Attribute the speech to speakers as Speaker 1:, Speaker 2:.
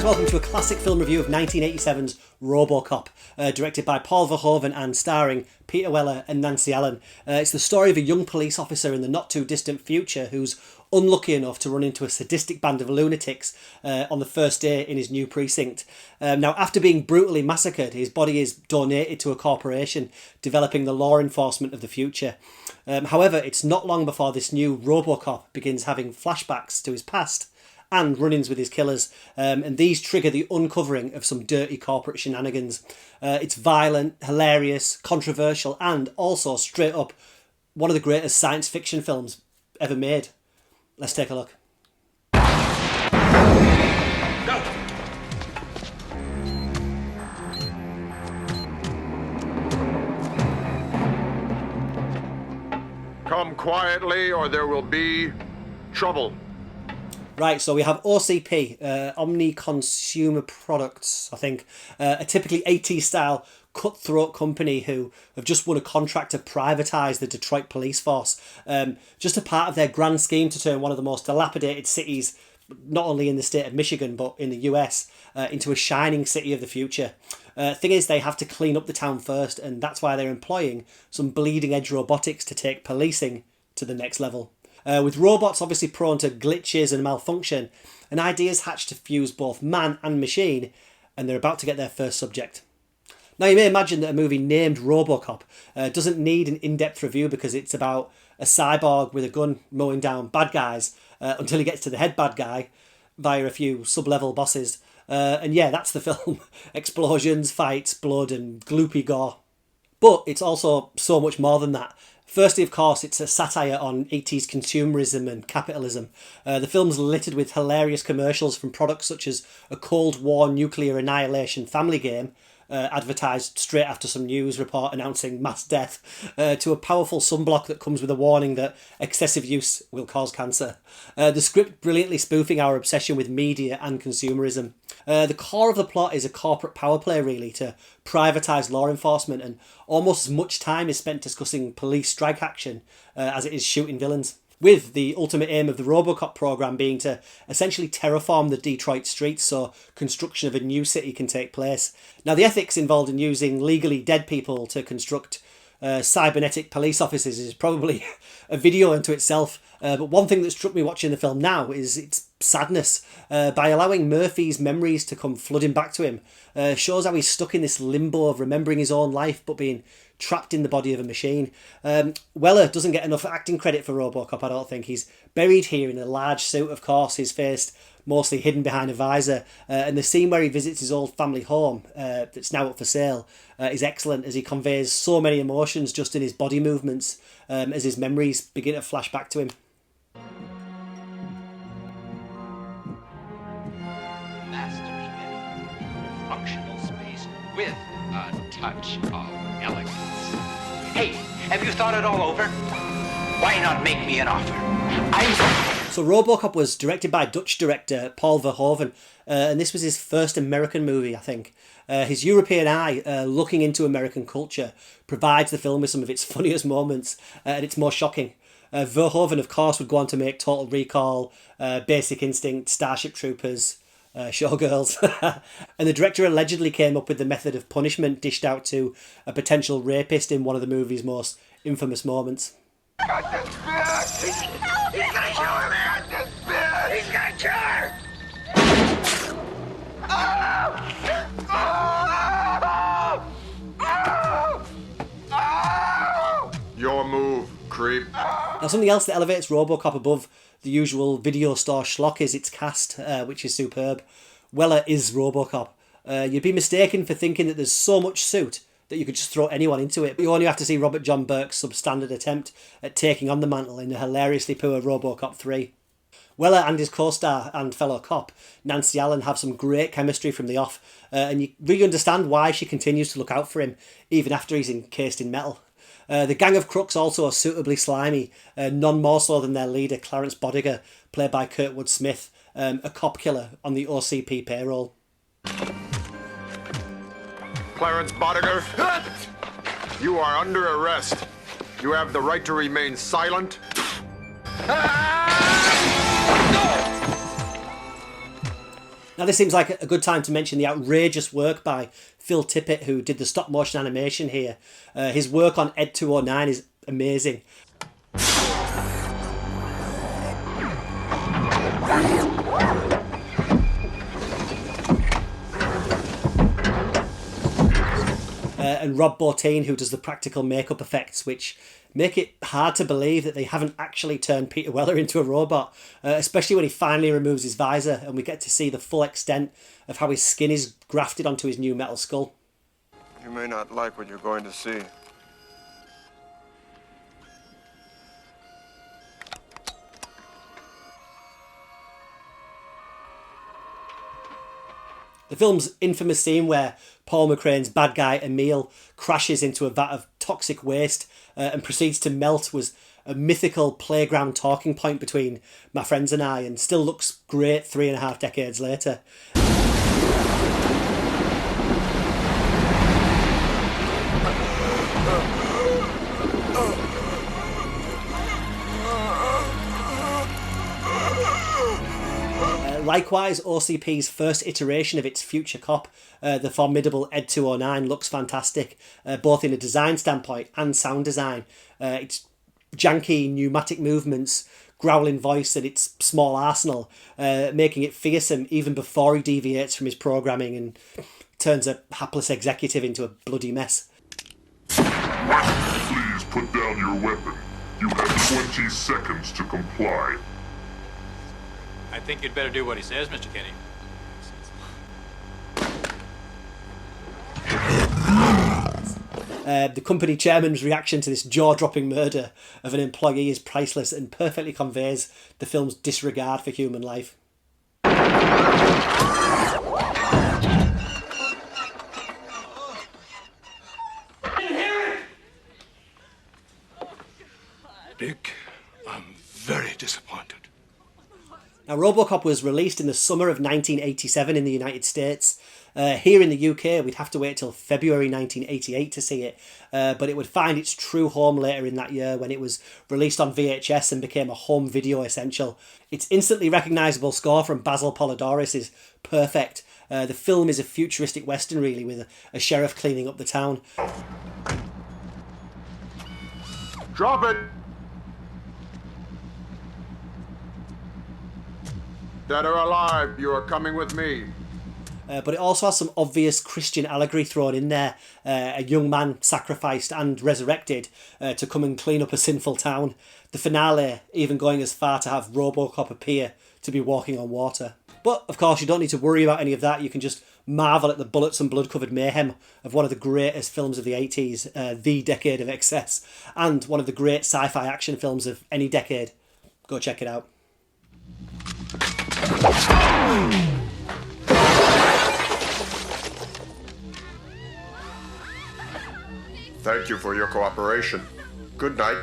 Speaker 1: guys, welcome to a classic film review of 1987's RoboCop, directed by Paul Verhoeven and starring Peter Weller and Nancy Allen. It's the story of a young police officer in the not-too-distant future who's unlucky enough to run into a sadistic band of lunatics on the first day in his new precinct. Now, after being brutally massacred, his body is donated to a corporation developing the law enforcement of the future. However, it's not long before this new RoboCop begins having flashbacks to his past and run-ins with his killers, and these trigger the uncovering of some dirty corporate shenanigans. It's violent, hilarious, controversial, and also, straight up, one of the greatest science fiction films ever made. Let's take a look.
Speaker 2: Go!
Speaker 3: Come quietly or there will be trouble.
Speaker 1: Right, so we have OCP, Omni Consumer Products, I think, a typically 80s style cutthroat company who have just won a contract to privatise the Detroit police force. Just a part of their grand scheme to turn one of the most dilapidated cities, not only in the state of Michigan, but in the US, into a shining city of the future. Thing is, they have to clean up the town first, and that's why they're employing some bleeding edge robotics to take policing to the next level. With robots obviously prone to glitches and malfunction, an idea's hatched to fuse both man and machine, and they're about to get their first subject. Now, you may imagine that a movie named RoboCop doesn't need an in-depth review because it's about a cyborg with a gun mowing down bad guys until he gets to the head bad guy via a few sub-level bosses. And yeah, that's the film. Explosions, fights, blood and gloopy gore. But it's also so much more than that. Firstly, of course, it's a satire on 80s consumerism and capitalism. The film's littered with hilarious commercials from products such as a Cold War nuclear annihilation family game, advertised straight after some news report announcing mass death, to a powerful sunblock that comes with a warning that excessive use will cause cancer. The script brilliantly spoofing our obsession with media and consumerism. The core of the plot is a corporate power play, really, to privatise law enforcement, and almost as much time is spent discussing police strike action as it is shooting villains, with the ultimate aim of the RoboCop programme being to essentially terraform the Detroit streets so construction of a new city can take place. Now, the ethics involved in using legally dead people to construct cybernetic police officers is probably a video unto itself. But one thing that struck me watching the film now is its sadness. By allowing Murphy's memories to come flooding back to him, shows how he's stuck in this limbo of remembering his own life but being trapped in the body of a machine. Weller doesn't get enough acting credit for RoboCop, I don't think. He's buried here in a large suit, of course, his face mostly hidden behind a visor, and the scene where he visits his old family home that's now up for sale is excellent, as he conveys so many emotions just in his body movements as his memories begin to flash back to him.
Speaker 2: Functional space with a touch of elegance. Hey, have you thought it all over? Why not make me an offer?
Speaker 1: So RoboCop was directed by Dutch director Paul Verhoeven, and this was his first American movie, I think. His European eye, looking into American culture, provides the film with some of its funniest moments and its most shocking. Verhoeven, of course, would go on to make Total Recall, Basic Instinct, Starship Troopers, Showgirls. And the director allegedly came up with the method of punishment dished out to a potential rapist in one of the movie's most infamous moments.
Speaker 3: Got this bitch! He's gonna kill her, man! This bitch! He's gonna kill her! Your move, creep.
Speaker 1: Now, something else that elevates RoboCop above the usual video store schlock is its cast, which is superb. Weller is RoboCop. You'd be mistaken for thinking that there's so much suit that you could just throw anyone into it. But you only have to see Robert John Burke's substandard attempt at taking on the mantle in the hilariously poor RoboCop 3. Weller and his co-star and fellow cop, Nancy Allen, have some great chemistry from the off, and you really understand why she continues to look out for him, even after he's encased in metal. The gang of crooks also are suitably slimy, none more so than their leader, Clarence Boddicker, played by Kurtwood Smith, a cop killer on the OCP payroll.
Speaker 3: Clarence Boddicker, you are under arrest. You have the right to remain silent.
Speaker 1: Now, Now this seems like a good time to mention the outrageous work by Phil Tippett, who did the stop motion animation here. His work on Ed 209 is amazing. And Rob Bottin, who does the practical makeup effects, which make it hard to believe that they haven't actually turned Peter Weller into a robot, especially when he finally removes his visor and we get to see the full extent of how his skin is grafted onto his new metal skull.
Speaker 3: You may not like what you're going to see.
Speaker 1: The film's infamous scene where Paul McCrane's bad guy Emil crashes into a vat of toxic waste and proceeds to melt was a mythical playground talking point between my friends and I, and still looks great 3.5 decades later. Likewise, OCP's first iteration of its future cop, the formidable Ed 209, looks fantastic, both in a design standpoint and sound design. Its janky pneumatic movements, growling voice and its small arsenal, making it fearsome even before he deviates from his programming and turns a hapless executive into a bloody mess.
Speaker 4: Please put down your weapon. You have 20 seconds to comply.
Speaker 5: I think you'd better do what he says, Mr. Kenny.
Speaker 1: The company chairman's reaction to this jaw-dropping murder of an employee is priceless and perfectly conveys the film's disregard for human life.
Speaker 4: Dick, I'm very disappointed.
Speaker 1: Now, RoboCop was released in the summer of 1987 in the United States. Here in the UK, we'd have to wait till February 1988 to see it, but it would find its true home later in that year when it was released on VHS and became a home video essential. Its instantly recognisable score from Basil Polidoris is perfect. The film is a futuristic western, really, with a sheriff cleaning up the town.
Speaker 3: Drop it! Dead or alive, you are coming with me.
Speaker 1: But it also has some obvious Christian allegory thrown in there. A young man sacrificed and resurrected to come and clean up a sinful town. The finale even going as far to have RoboCop appear to be walking on water. But, of course, you don't need to worry about any of that. You can just marvel at the bullets and blood-covered mayhem of one of the greatest films of the 80s, the decade of excess, and one of the great sci-fi action films of any decade. Go check it out.
Speaker 3: Thank you for your cooperation. Good night.